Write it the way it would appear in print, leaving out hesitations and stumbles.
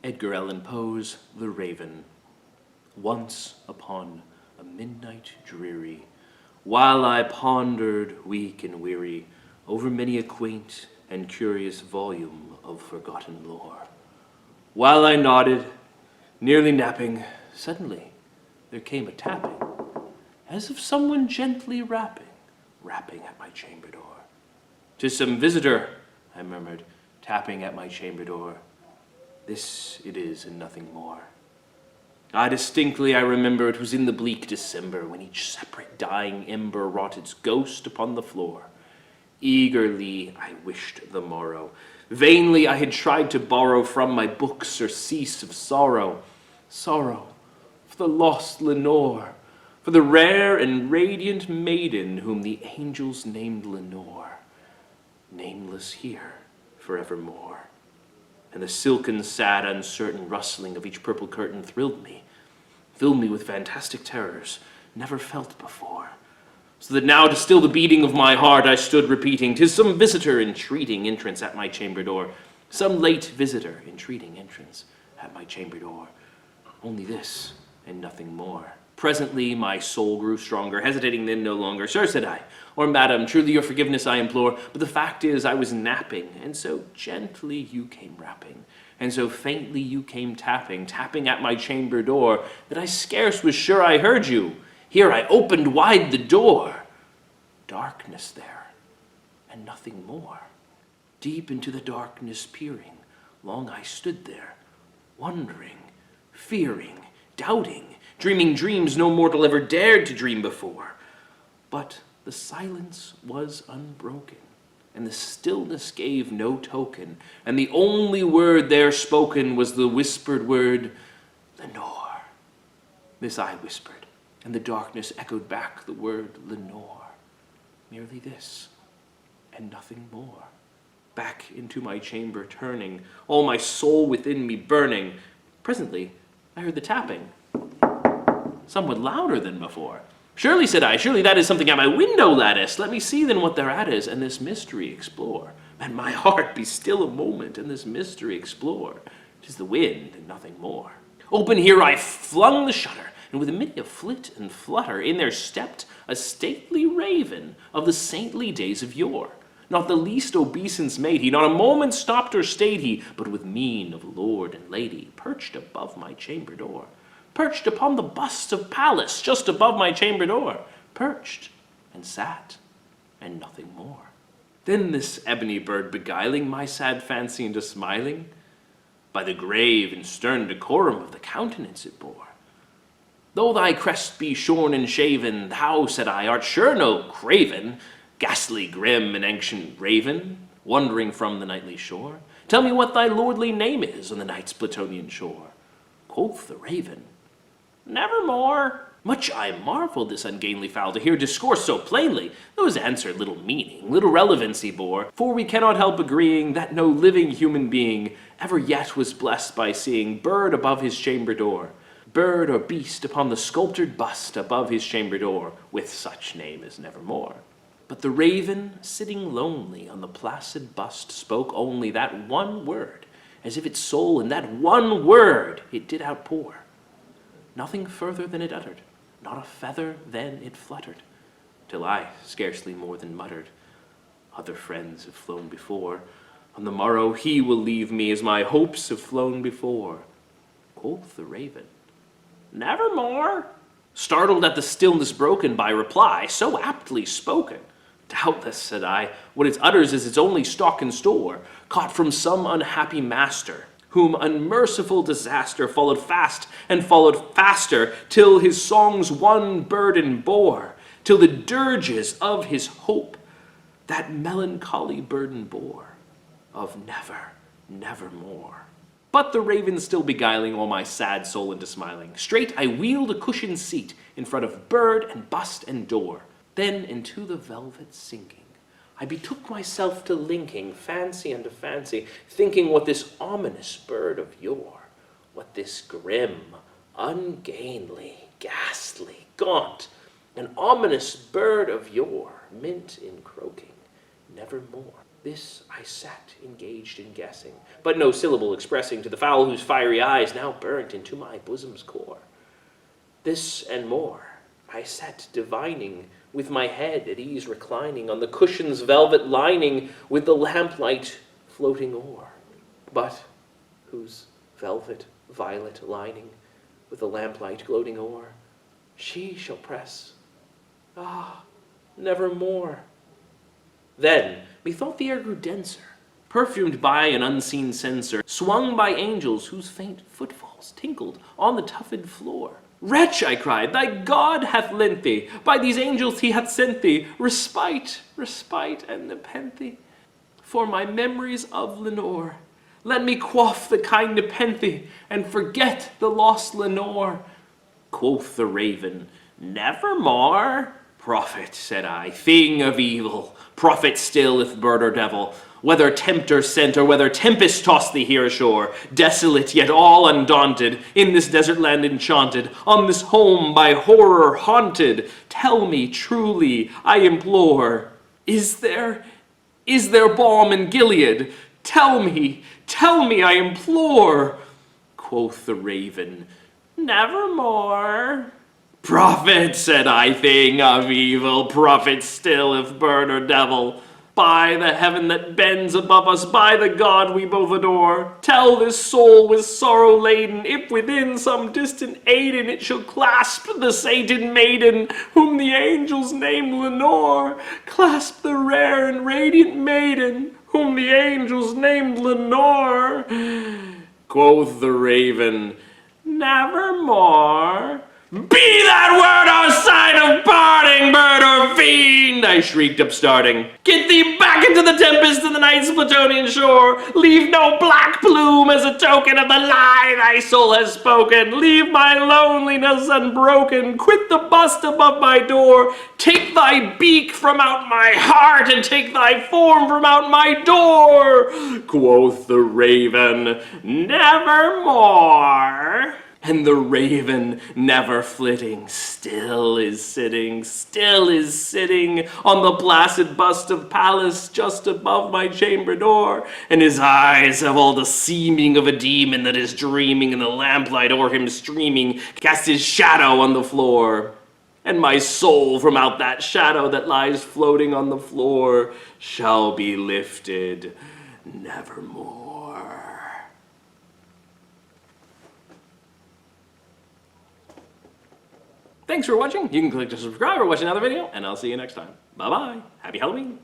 Edgar Allan Poe's The Raven. Once upon a midnight dreary, while I pondered, weak and weary, over many a quaint and curious volume of forgotten lore. While I nodded, nearly napping, suddenly there came a tapping, as of someone gently rapping at my chamber door. "'Tis some visitor," I murmured, tapping at my chamber door. "This it is and nothing more." Distinctly I remember it was in the bleak December, when each separate dying ember wrought its ghost upon the floor. Eagerly I wished the morrow. Vainly I had tried to borrow from my books surcease of sorrow. Sorrow for the lost Lenore, for the rare and radiant maiden whom the angels named Lenore, nameless here forevermore. And the silken, sad, uncertain rustling of each purple curtain thrilled me, filled me with fantastic terrors never felt before. So that now, to still the beating of my heart, I stood repeating, "'Tis some visitor entreating entrance at my chamber door, some late visitor entreating entrance at my chamber door. Only this and nothing more." Presently my soul grew stronger, hesitating then no longer. "Sir," said I, "or madam, truly your forgiveness I implore, but the fact is I was napping, and so gently you came rapping, and so faintly you came tapping at my chamber door, that I scarce was sure I heard you. Here I opened wide the door. Darkness there, and nothing more. Deep into the darkness peering, long I stood there, wondering, fearing, doubting, dreaming dreams no mortal ever dared to dream before. But the silence was unbroken, and the stillness gave no token, and the only word there spoken was the whispered word, 'Lenore.' This I whispered, and the darkness echoed back the word 'Lenore.' Merely this, and nothing more. Back into my chamber turning, all my soul within me burning, presently I heard the tapping, somewhat louder than before. "Surely," said I, "surely that is something at my window lattice. Let me see then what thereat is, and this mystery explore. And my heart be still a moment, and this mystery explore. 'Tis the wind, and nothing more." Open here I flung the shutter, and with many a flit and flutter, in there stepped a stately raven of the saintly days of yore. Not the least obeisance made he, not a moment stopped or stayed he, but with mien of lord and lady, perched above my chamber door. Perched upon the bust of Pallas, just above my chamber door. Perched, and sat, and nothing more. Then this ebony bird beguiling my sad fancy into smiling, by the grave and stern decorum of the countenance it bore. "Though thy crest be shorn and shaven, thou," said I, "art sure no craven, ghastly, grim, and ancient raven, wandering from the nightly shore. Tell me what thy lordly name is on the night's Plutonian shore." Quoth the raven, "Nevermore." Much I marveled this ungainly fowl to hear discourse so plainly, though his answer little meaning, little relevancy bore, for we cannot help agreeing that no living human being ever yet was blessed by seeing bird above his chamber door, bird or beast upon the sculptured bust above his chamber door, with such name as Nevermore. But the raven, sitting lonely on the placid bust, spoke only that one word, as if its soul in that one word it did outpour. Nothing further than it uttered, not a feather then it fluttered, till I scarcely more than muttered, "Other friends have flown before. On the morrow he will leave me as my hopes have flown before." Quoth the raven, "Nevermore." Startled at the stillness broken by reply so aptly spoken. "Doubtless," said I, "what it utters is its only stock and store, caught from some unhappy master, whom unmerciful disaster followed fast and followed faster, till his song's one burden bore, till the dirges of his hope that melancholy burden bore, of never, nevermore." But the raven still beguiling all my sad soul into smiling, straight I wheeled a cushioned seat in front of bird and bust and door. Then into the velvet sinking, I betook myself to linking fancy unto fancy, thinking what this ominous bird of yore, what this grim, ungainly, ghastly, gaunt, and ominous bird of yore meant in croaking, "Nevermore." This I sat engaged in guessing, but no syllable expressing to the fowl whose fiery eyes now burnt into my bosom's core. This and more I sat divining, with my head at ease reclining on the cushion's velvet lining, with the lamplight floating o'er, but whose velvet violet lining, with the lamplight gloating o'er, she shall press, nevermore. Then methought the air grew denser, perfumed by an unseen censer, swung by angels whose faint footfalls tinkled on the tuffed floor. Wretch, I cried, thy God hath lent thee, by these angels he hath sent thee, respite, and nepenthe, for my memories of Lenore. Let me quaff the kind nepenthe, and forget the lost Lenore. Quoth the raven, nevermore. Prophet, said I, thing of evil, prophet still if bird or devil, whether tempter sent or whether tempest tossed thee here ashore, desolate yet all undaunted, in this desert land enchanted, on this home by horror haunted, tell me truly, I implore, is there balm in Gilead? Tell me, I implore. Quoth the raven, nevermore. Prophet, said I, thing of evil, prophet still if bird or devil, by the heaven that bends above us, by the God we both adore, tell this soul with sorrow laden, if within some distant Aden it shall clasp the sated maiden, whom the angels named Lenore, clasp the rare and radiant maiden, whom the angels named Lenore. Quoth the raven, nevermore. Be that word our sign of parting, bird or fiend, I shrieked upstarting. Get thee back into the tempest and the night's Plutonian shore. Leave no black plume as a token of the lie thy soul has spoken. Leave my loneliness unbroken. Quit the bust above my door. Take thy beak from out my heart and take thy form from out my door. Quoth the raven, nevermore. And the raven, never flitting, still is sitting on the placid bust of Pallas just above my chamber door, and his eyes have all the seeming of a demon that is dreaming, and the lamplight o'er him streaming casts his shadow on the floor. And my soul from out that shadow that lies floating on the floor shall be lifted nevermore. Thanks for watching. You can click to subscribe or watch another video, and I'll see you next time. Bye-bye. Happy Halloween.